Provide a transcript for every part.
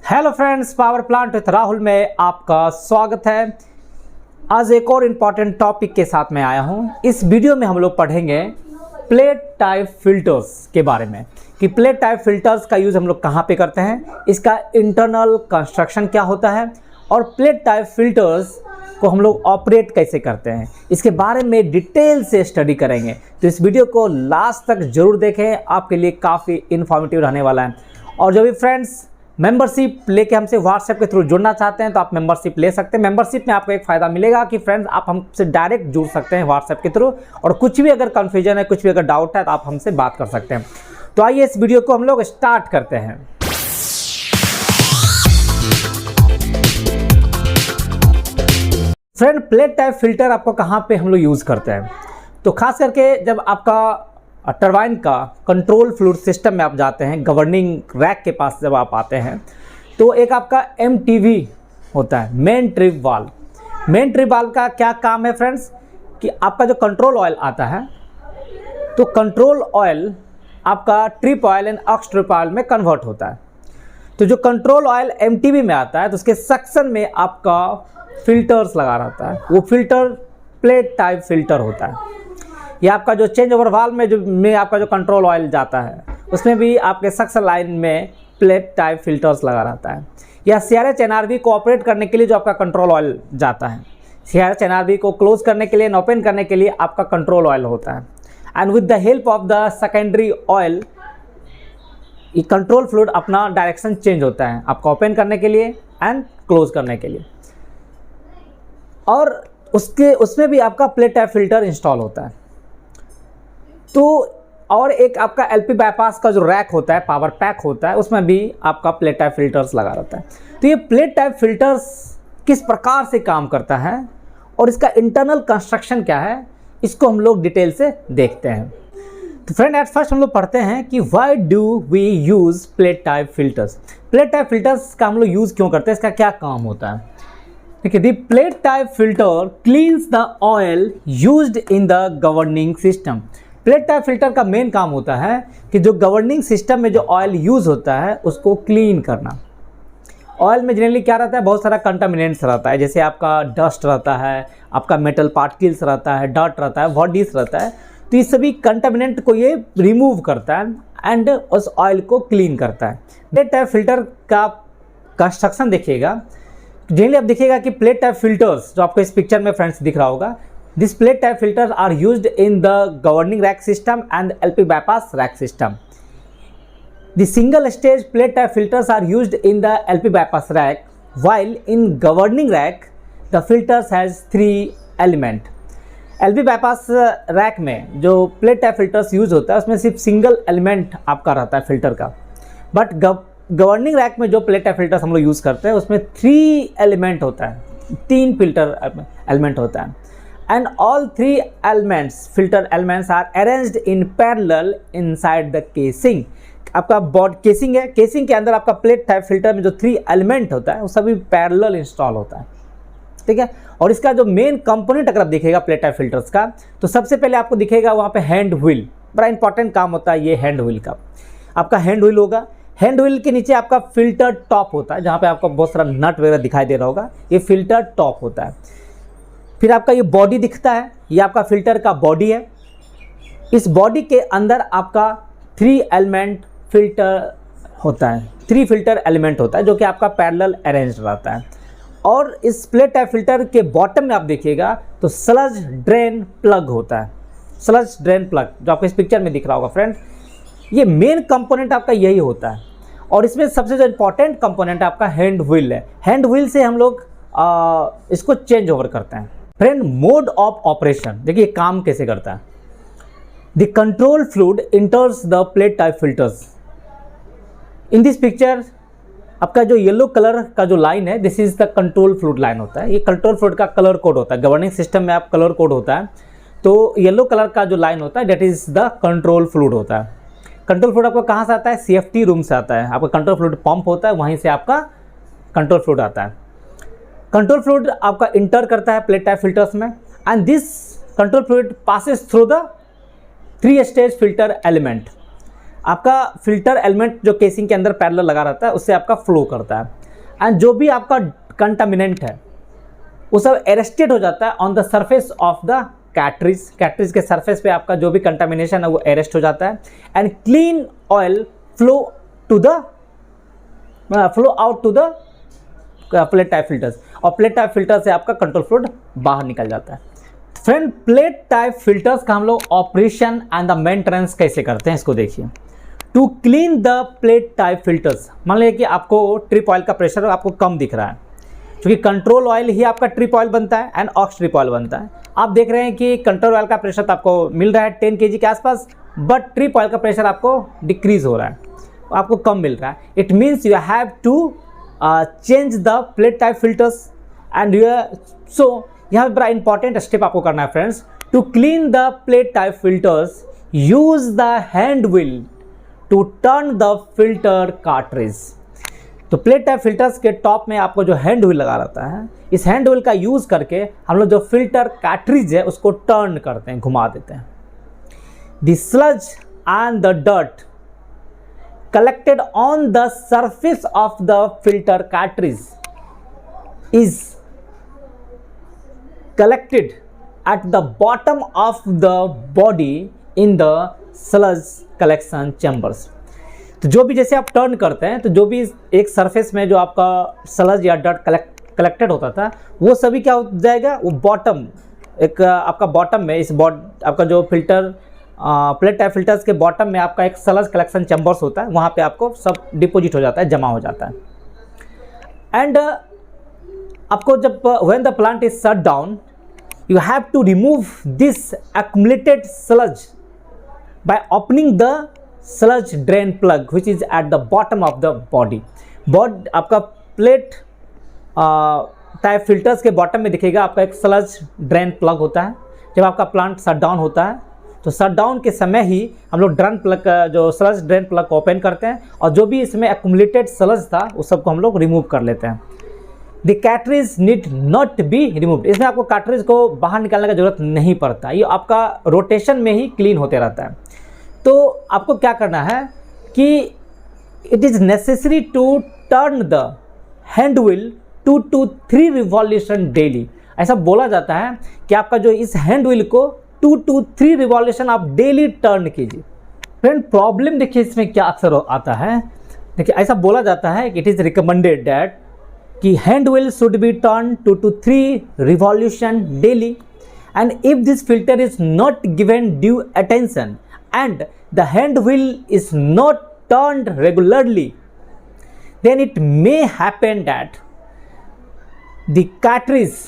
Hello friends, power plant with Rahul में आपका स्वागत है। आज एक और इम्पॉर्टेंट टॉपिक के साथ मैं आया हूं। इस वीडियो में हम लोग पढ़ेंगे प्लेट टाइप फिल्टर्स के बारे में कि प्लेट टाइप फिल्टर्स का यूज़ हम लोग कहां पे करते हैं, इसका इंटरनल कंस्ट्रक्शन क्या होता है और प्लेट टाइप फिल्टर्स को हम लोग ऑपरेट कैसे करते हैं, इसके बारे में डिटेल से स्टडी करेंगे। तो इस वीडियो को लास्ट तक जरूर देखें, आपके लिए काफ़ी इन्फॉर्मेटिव रहने वाला है। और जो भी फ्रेंड्स मेंबरशिप लेके हमसे व्हाट्सएप के थ्रू जुड़ना चाहते हैं तो आप मेंबरशिप ले सकते हैं। मेंबरशिप में आपको एक फ़ायदा मिलेगा कि फ्रेंड्स आप हमसे डायरेक्ट जुड़ सकते हैं व्हाट्सएप के थ्रू, और कुछ भी अगर कन्फ्यूजन है, कुछ भी अगर डाउट है तो आप हमसे बात कर सकते हैं। तो आइए इस वीडियो को हम लोग स्टार्ट करते हैं। फ्रेंड, प्लेट टाइप फिल्टर आपको कहाँ पे हम लोग यूज़ करते हैं, तो खास करके जब आपका टरबाइन का कंट्रोल फ्लूइड सिस्टम में आप जाते हैं, गवर्निंग रैक के पास जब आप आते हैं तो एक आपका MTV होता है, main trip valve. Main trip valve का क्या काम है फ्रेंड्स, कि आपका जो कंट्रोल ऑयल आता है तो कंट्रोल ऑयल आपका trip oil and aux trip oil में कन्वर्ट होता है। तो जो कंट्रोल ऑयल MTV में आता है तो उसके सेक्शन में आपका फिल्टर्स लगा रहता है, वो फिल्टर प्लेट टाइप फिल्टर होता है। ये आपका जो चेंज ओवर वाल्व में आपका जो कंट्रोल ऑयल जाता है उसमें भी आपके सक्शन लाइन में प्लेट टाइप फिल्टर्स लगा रहता है। या CRH NRV को ऑपरेट करने के लिए जो आपका कंट्रोल ऑयल जाता है, CRH NRV को क्लोज करने के लिए एंड ओपन करने के लिए आपका कंट्रोल ऑयल होता है। And with the help of the secondary oil ये कंट्रोल फ्लूइड अपना डायरेक्शन चेंज होता है आपका ओपन करने के लिए एंड क्लोज करने के लिए, और उसमें भी आपका प्लेट टाइप फिल्टर इंस्टॉल होता है। तो और एक आपका LP बाईपास का जो रैक होता है, पावर पैक होता है, उसमें भी आपका प्लेट टाइप फिल्टर्स लगा रहता है। तो ये प्लेट टाइप फिल्टर्स किस प्रकार से काम करता है और इसका इंटरनल कंस्ट्रक्शन क्या है, इसको हम लोग डिटेल से देखते हैं। तो फ्रेंड, एट फर्स्ट हम लोग पढ़ते हैं कि why do we use plate type filters. Plate type filters का हम लोग यूज़ क्यों करते हैं, इसका क्या काम होता है। देखिए, the plate type filter cleans the oil used in the governing system. Plate type filter का मेन काम होता है कि जो गवर्निंग सिस्टम में जो ऑयल यूज़ होता है उसको क्लीन करना। ऑयल में जनरली क्या रहता है, बहुत सारा कंटामिनेंट्स रहता है, जैसे आपका डस्ट रहता है, आपका मेटल पार्टिकल्स रहता है, डर्ट रहता है, बॉडीज रहता है। तो ये सभी कंटामिनेंट को ये रिमूव करता है एंड उस ऑयल को क्लीन करता है। प्लेट टाइप फिल्टर का कंस्ट्रक्शन देखिएगा, जनरली आप देखिएगा कि प्लेट टाइप फिल्टर्स जो आपको इस पिक्चर में फ्रेंड्स दिख रहा होगा, These plate type filters are used in the governing rack system and LP bypass rack system. The single stage plate type filters are used in the LP bypass rack, while in governing rack the filters has 3 element. LP bypass rack में जो plate type filters use होता है उसमें सिर्फ single element आपका रहता है filter का, बट गवर्निंग रैक में जो प्लेट टाइप फिल्टर्स हम लोग यूज़ करते हैं उसमें 3 एलिमेंट होता है, 3 फिल्टर एलिमेंट होता है। And all 3 elements, filter elements are arranged in parallel inside the casing. आपका बॉड केसिंग है, केसिंग के अंदर आपका प्लेट टाइप फिल्टर में जो 3 एलिमेंट होता है वो सभी पैरेलल इंस्टॉल होता है, ठीक है। और इसका जो मेन कंपोनेंट अगर आप देखिएगा प्लेट टाइप फिल्टर्स का, तो सबसे पहले आपको दिखेगा वहाँ पे हैंड व्हील, बड़ा इंपॉर्टेंट काम होता है ये हैंड व्हील का। आपका हैंड व्हील होगा, हैंड व्हील के नीचे आपका फिल्टर टॉप होता है, जहाँ पे आपको बहुत सारा नट वगैरह दिखाई दे रहा होगा, ये फिल्टर टॉप होता है। फिर आपका ये बॉडी दिखता है, ये आपका फिल्टर का बॉडी है। इस बॉडी के अंदर आपका 3 एलिमेंट फिल्टर होता है, 3 फिल्टर एलिमेंट होता है जो कि आपका पैरेलल अरेंज रहता है। और इस प्लेट टाइप फिल्टर के बॉटम में आप देखिएगा तो स्लज ड्रेन प्लग होता है, स्लज ड्रेन प्लग जो आपको इस पिक्चर में दिख रहा होगा फ्रेंड, ये मेन कंपोनेंट आपका यही होता है। और इसमें सबसे जो इंपॉर्टेंट कंपोनेंट आपका हैंड व्हील है। हैंड व्हील से हम लोग इसको चेंज ओवर करते हैं। फ्रेंड, मोड ऑफ ऑपरेशन देखिए काम कैसे करता है। The control fluid इंटर्स the plate type filters. In this picture आपका जो येलो कलर का जो लाइन है, this is the control fluid line होता है। ये कंट्रोल फ्लूइड का कलर कोड होता है, गवर्निंग सिस्टम में आप कलर कोड होता है, तो येलो कलर का जो लाइन होता है that is the control fluid होता है। कंट्रोल फ्लूइड आपको कहाँ से आता है, CFT रूम से आता है। आपका कंट्रोल फ्लूइड पंप होता है, वहीं से आपका कंट्रोल फ्लूइड आता है। कंट्रोल फ्लूइड आपका इंटर करता है प्लेट टाइप फिल्टर्स में, and this control fluid passes through the 3 stage filter element, आपका फिल्टर एलिमेंट जो केसिंग के अंदर पैरेलल लगा रहता है उससे आपका फ्लो करता है, एंड जो भी आपका कंटामिनेंट है वो सब अरेस्टेड हो जाता है on the surface of the cartridge. Cartridge के सरफेस पे आपका जो भी कंटामिनेशन है वो अरेस्ट हो जाता है, and clean oil flow out to the plate type filters, और प्लेट टाइप फिल्टर से आपका कंट्रोल फ्लूइड बाहर निकल जाता है। फ्रेंड, प्लेट टाइप फिल्टर्स का हम लोग ऑपरेशन एंड द मेंटेनेंस कैसे करते हैं इसको देखिए। To clean the plate type filters, मान लीजिए कि आपको ट्रिप ऑयल का प्रेशर आपको कम दिख रहा है, क्योंकि कंट्रोल ऑयल ही आपका ट्रिप ऑयल बनता है एंड ऑक्स ट्रिप ऑयल बनता है। आप देख रहे हैं कि कंट्रोल ऑयल का प्रेशर तो आपको मिल रहा है 10 kg के आसपास, बट ट्रिप ऑयल का प्रेशर आपको डिक्रीज हो रहा है, आपको कम मिल रहा है। It means you have to change the plate type filters and so यहाँ पर बड़ा इंपॉर्टेंट स्टेप आपको करना है friends. To clean the plate type filters use the hand wheel to turn the filter cartridge. तो प्लेट टाइप फिल्टर्स के top में आपको जो हैंड व्हील लगा रहता है, इस हैंड व्हील का यूज करके हम लोग जो फिल्टर कार्ट्रिज है उसको टर्न करते हैं, घुमा देते हैं। The sludge and the dirt collected on the surface of the filter cartridge is collected at the bottom of the body in the sludge collection chambers। तो जो भी जैसे आप टर्न करते हैं तो जो भी एक सरफेस में जो आपका स्लज या डर्ट कलेक्टेड होता था वो सभी क्या हो जाएगा, वो बॉटम एक आपका बॉटम में इस आपका जो फिल्टर प्लेट टाइप फिल्टर्स के बॉटम में आपका एक स्लज कलेक्शन चैम्बर्स होता है, वहाँ पे आपको सब डिपोजिट हो जाता है, जमा हो जाता है। एंड आपको जब when the plant is shut down you have to remove this accumulated sludge by opening the sludge drain plug which is at the bottom of the body. आपका प्लेट टाइप फिल्टर्स के bottom में दिखेगा आपका एक sludge drain plug होता है। जब आपका प्लांट शट डाउन होता है तो शट डाउन के समय ही हम लोग ड्रेन प्लग जो स्लज ड्रेन प्लग को ओपन करते हैं और जो भी इसमें एक्युमुलेटेड स्लज था उस सबको हम लोग रिमूव कर लेते हैं। The cartridge need not be removed, इसमें आपको कैटरिज को बाहर निकालने की जरूरत नहीं पड़ता, ये आपका रोटेशन में ही क्लीन होते रहता है। तो आपको क्या करना है कि it is necessary to turn the hand wheel 2 to 3 revolution daily. ऐसा बोला जाता है कि आपका जो इस हैंड व्हील को 2 to 3 रिवॉल्यूशन आप डेली टर्न कीजिए। फ्रेंड, प्रॉब्लम देखिए इसमें क्या अक्सर आता है, देखिए ऐसा बोला जाता है कि इट इज़ रिकमेंडेड दैट कि hand wheel should be turn 2 to 3 revolution daily, and if this filter is not given due attention and the hand wheel is not turned regularly, then it may happen that the cartridge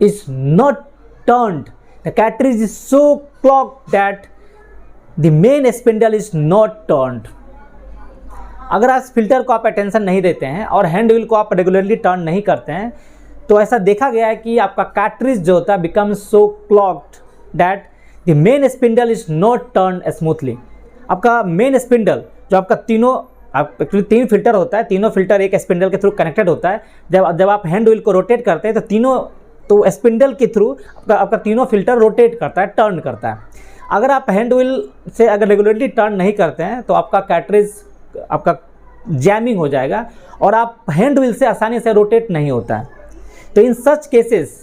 is not turned. The cartridge is so clogged that the main spindle is not turned. अगर आप filter को आप attention नहीं देते हैं और hand wheel को आप रेगुलरली टर्न नहीं करते हैं तो ऐसा देखा गया है कि आपका कार्ट्रिज जो होता है becomes so clogged that the main spindle is not turn smoothly. आपका मेन स्पिंडल जो आपका तीनों एक्चुअली 3 फिल्टर होता है, तीनों फिल्टर एक स्पिंडल के थ्रू कनेक्टेड होता है। जब आप हैंड व्हील को रोटेट करते हैं तो स्पिंडल के थ्रू आपका तीनों फिल्टर रोटेट करता है, टर्न करता है। अगर आप हैंड व्हील से अगर रेगुलरली टर्न नहीं करते हैं तो आपका कैटरिज आपका जैमिंग हो जाएगा और आप हैंड व्हील से आसानी से रोटेट नहीं होता है। तो in such cases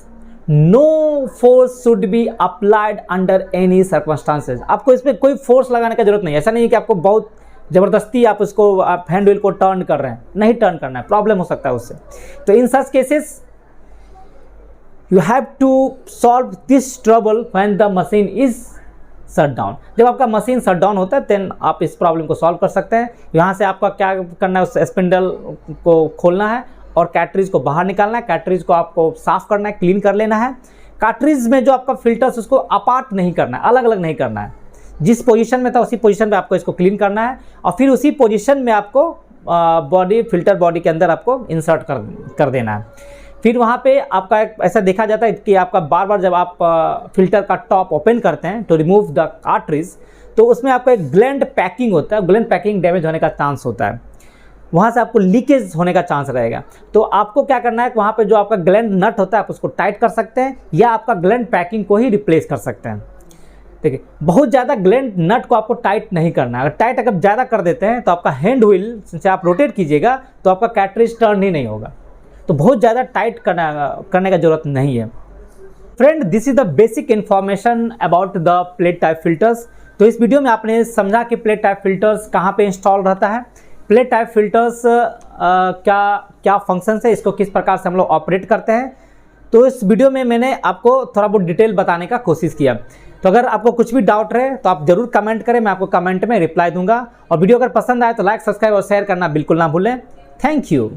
no force should be applied under any circumstances. आपको इसमें कोई फोर्स लगाने की जरूरत नहीं है। ऐसा नहीं है कि आपको बहुत ज़बरदस्ती आप हैंड व्हील को टर्न कर रहे हैं, नहीं टर्न करना है, प्रॉब्लम हो सकता है उससे। तो in such cases you have to solve this trouble when the machine is shut down. जब आपका मशीन शट डाउन होता है देन आप इस प्रॉब्लम को सॉल्व कर सकते हैं। यहाँ से आपका क्या करना है, उस स्पिंडल को खोलना है और कैटरिज को बाहर निकालना है। कैटरिज को आपको साफ करना है, क्लीन कर लेना है। कैटरिज में जो आपका फिल्टर्स उसको अपार्ट नहीं करना है, अलग अलग नहीं करना है। जिस पोजीशन में था उसी पोजीशन में आपको इसको क्लीन करना है और फिर उसी पोजीशन में आपको फिल्टर बॉडी के अंदर आपको इंसर्ट कर देना है। फिर वहाँ पे आपका एक ऐसा देखा जाता है कि आपका बार बार जब आप फिल्टर का टॉप ओपन करते हैं तो रिमूव द कार्ट्रिज, तो उसमें आपका एक ग्लैंड पैकिंग होता है। ग्लैंड पैकिंग डैमेज होने का चांस होता है, वहाँ से आपको लीकेज होने का चांस रहेगा। तो आपको क्या करना है, वहाँ पे जो आपका ग्लैंड नट होता है आप उसको टाइट कर सकते हैं या आपका ग्लैंड पैकिंग को ही रिप्लेस कर सकते हैं। ठीक है, बहुत ज़्यादा ग्लैंड नट को आपको टाइट नहीं करना है। अगर टाइट अगर ज़्यादा कर देते हैं तो आपका हैंड व्हील से आप रोटेट कीजिएगा तो आपका कैटरेज टर्न ही नहीं होगा। तो बहुत ज़्यादा टाइट करने का ज़रूरत नहीं है। Friend, this is the basic information about the plate type filters. तो इस वीडियो में आपने समझा कि प्लेट टाइप फिल्टर्स कहाँ पे इंस्टॉल रहता है, प्लेट टाइप फिल्टर्स क्या फंक्शंस है, इसको किस प्रकार से हम लोग ऑपरेट करते हैं। तो इस वीडियो में मैंने आपको थोड़ा बहुत डिटेल बताने का कोशिश किया। तो अगर आपको कुछ भी डाउट रहे तो आप जरूर कमेंट करें, मैं आपको कमेंट में रिप्लाई दूंगा। और वीडियो अगर पसंद आए तो लाइक, सब्सक्राइब और शेयर करना बिल्कुल ना भूलें। Thank you.